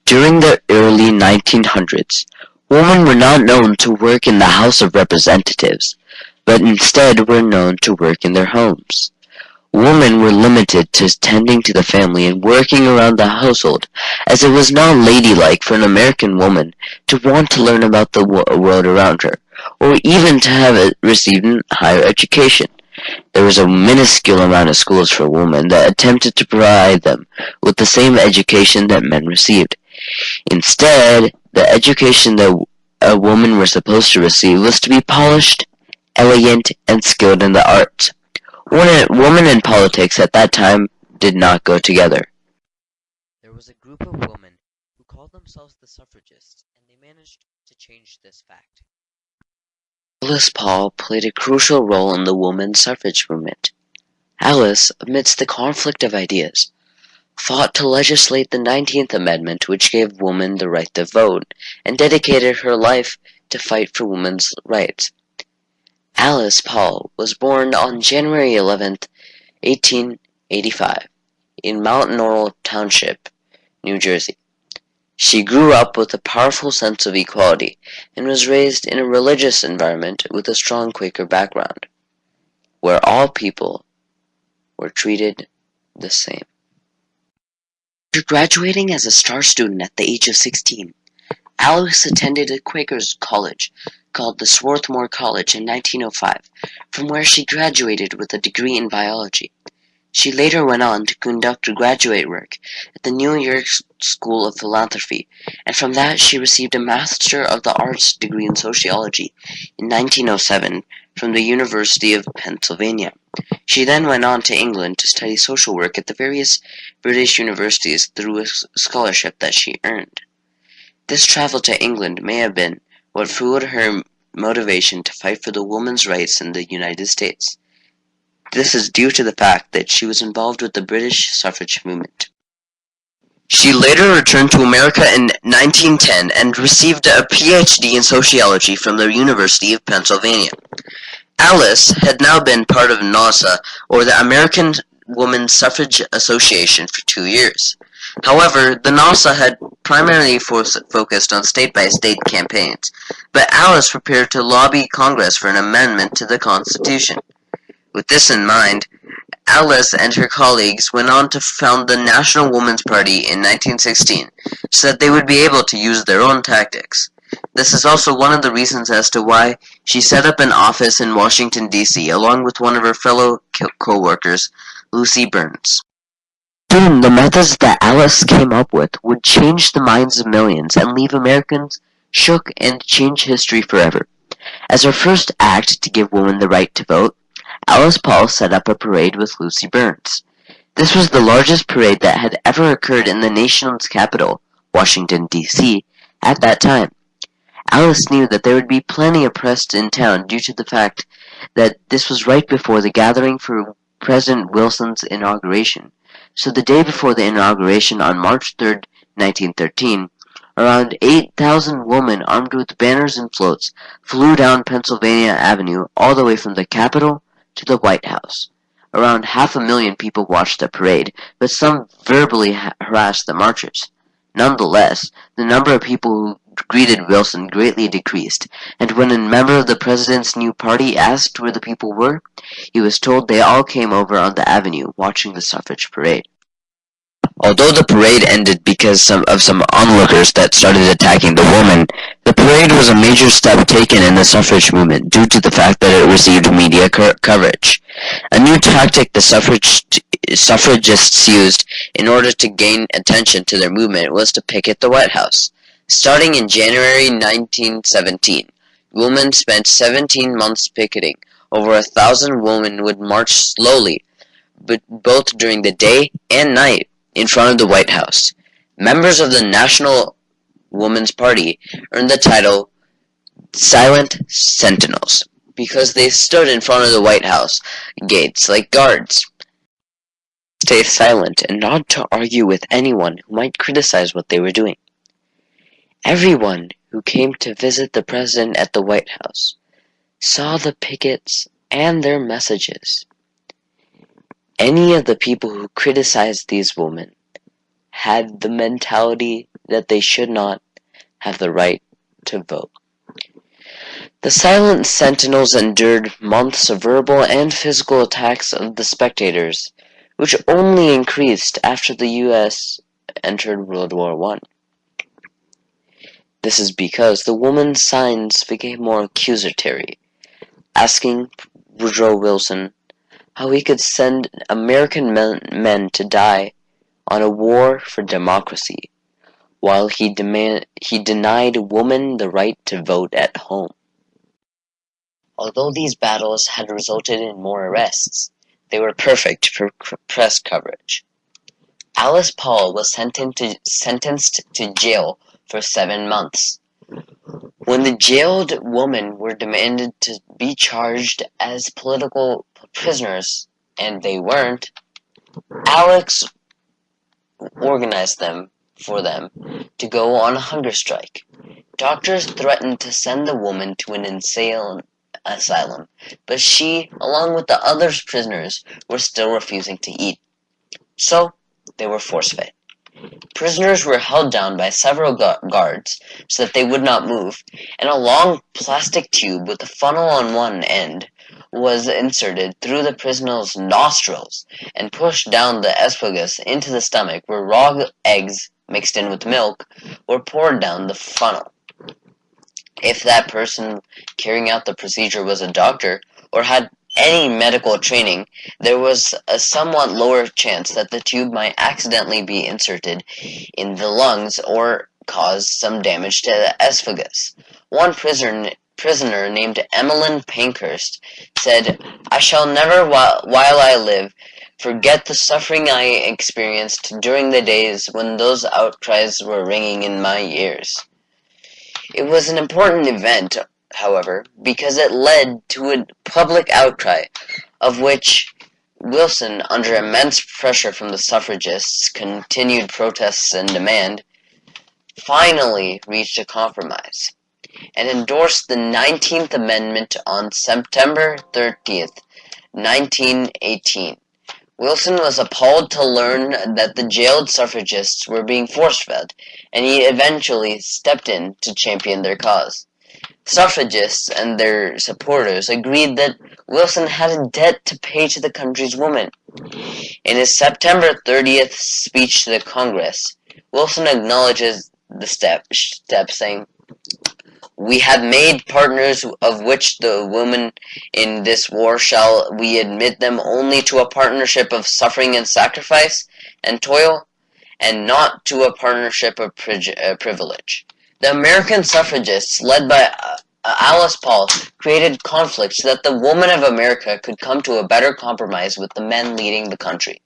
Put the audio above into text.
During the early 1900s, women were not known to work in the House of Representatives, but instead were known to work in their homes. Women were limited to tending to the family and working around the household, as it was not ladylike for an American woman to want to learn about the world around her, or even to have received higher education. There was a minuscule amount of schools for women that attempted to provide them with the same education that men received. Instead, the education that a woman was supposed to receive was to be polished, elegant, and skilled in the arts. Women in politics at that time did not go together. There was a group of women who called themselves the suffragists, and they managed to change this fact. Alice Paul played a crucial role in the women's suffrage movement. Alice, amidst the conflict of ideas, fought to legislate the 19th Amendment, which gave women the right to vote, and dedicated her life to fight for women's rights. Alice Paul was born on January 11, 1885, in Mount Laurel Township, New Jersey. She grew up with a powerful sense of equality and was raised in a religious environment with a strong Quaker background, where all people were treated the same. After graduating as a star student at the age of 16, Alice attended a Quakers college called the Swarthmore College in 1905, from where she graduated with a degree in biology. She later went on to conduct graduate work at the New York School of Philanthropy, and from that she received a Master of the Arts degree in sociology in 1907 from the University of Pennsylvania. She then went on to England to study social work at the various British universities through a scholarship that she earned. This travel to England may have been what fueled her motivation to fight for the women's rights in the United States. This is due to the fact that she was involved with the British suffrage movement. She later returned to America in 1910 and received a PhD in sociology from the University of Pennsylvania. Alice had now been part of NAWSA, or the American Women's Suffrage Association, for 2 years. However, the NAWSA had primarily focused on state-by-state campaigns, but Alice prepared to lobby Congress for an amendment to the Constitution. With this in mind, Alice and her colleagues went on to found the National Woman's Party in 1916, so that they would be able to use their own tactics. This is also one of the reasons as to why she set up an office in Washington, D.C., along with one of her fellow co-workers, Lucy Burns. Soon, the methods that Alice came up with would change the minds of millions and leave Americans shook and change history forever. As her first act to give women the right to vote, Alice Paul set up a parade with Lucy Burns. This was the largest parade that had ever occurred in the nation's capital, Washington, D.C., at that time. Alice knew that there would be plenty of press in town due to the fact that this was right before the gathering for President Wilson's inauguration. So the day before the inauguration on March 3, 1913, around 8,000 women armed with banners and floats flew down Pennsylvania Avenue all the way from the Capitol to the White House. Around 500,000 people watched the parade, but some verbally harassed the marchers. Nonetheless, the number of people who greeted Wilson greatly decreased, and when a member of the president's new party asked where the people were, he was told they all came over on the avenue watching the suffrage parade. Although the parade ended because of some onlookers that started attacking the women, the parade was a major step taken in the suffrage movement due to the fact that it received media coverage. A new tactic the suffragists used in order to gain attention to their movement was to picket the White House. Starting in January 1917, women spent 17 months picketing. Over 1,000 women would march slowly, but both during the day and night, in front of the White House. Members of the National Woman's Party earned the title Silent Sentinels because they stood in front of the White House gates like guards. Stay silent and not to argue with anyone who might criticize what they were doing. Everyone who came to visit the president at the White House saw the pickets and their messages. Any of the people who criticized these women had the mentality that they should not have the right to vote. The silent sentinels endured months of verbal and physical attacks of the spectators, which only increased after the U.S. entered World War I. This is because the woman's signs became more accusatory, asking Woodrow Wilson how he could send American men to die on a war for democracy, while he denied women the right to vote at home. Although these battles had resulted in more arrests, they were perfect for press coverage. Alice Paul was sentenced to jail for 7 months. When the jailed women were demanded to be charged as political prisoners, and they weren't, Alex organized for them to go on a hunger strike. Doctors threatened to send the woman to an insane asylum, but she, along with the other prisoners, were still refusing to eat. So, they were force-fed. Prisoners were held down by several guards so that they would not move, and a long plastic tube with a funnel on one end was inserted through the prisoner's nostrils and pushed down the esophagus into the stomach, where raw eggs mixed in with milk were poured down the funnel. If that person carrying out the procedure was a doctor or had any medical training, there was a somewhat lower chance that the tube might accidentally be inserted in the lungs or cause some damage to the esophagus. One prisoner named Emmeline Pankhurst said, "I shall never, while I live, forget the suffering I experienced during the days when those outcries were ringing in my ears." It was an important event, however, because it led to a public outcry, of which Wilson, under immense pressure from the suffragists' continued protests and demand, finally reached a compromise, and endorsed the 19th Amendment on September 30th, 1918. Wilson was appalled to learn that the jailed suffragists were being force-fed, and he eventually stepped in to champion their cause. Suffragists and their supporters agreed that Wilson had a debt to pay to the country's women. In his September 30th speech to the Congress, Wilson acknowledges the step saying, "We have made partners of which the women in this war shall we admit them only to a partnership of suffering and sacrifice and toil, and not to a partnership of privilege." The American suffragists, led by Alice Paul, created conflict so that the women of America could come to a better compromise with the men leading the country.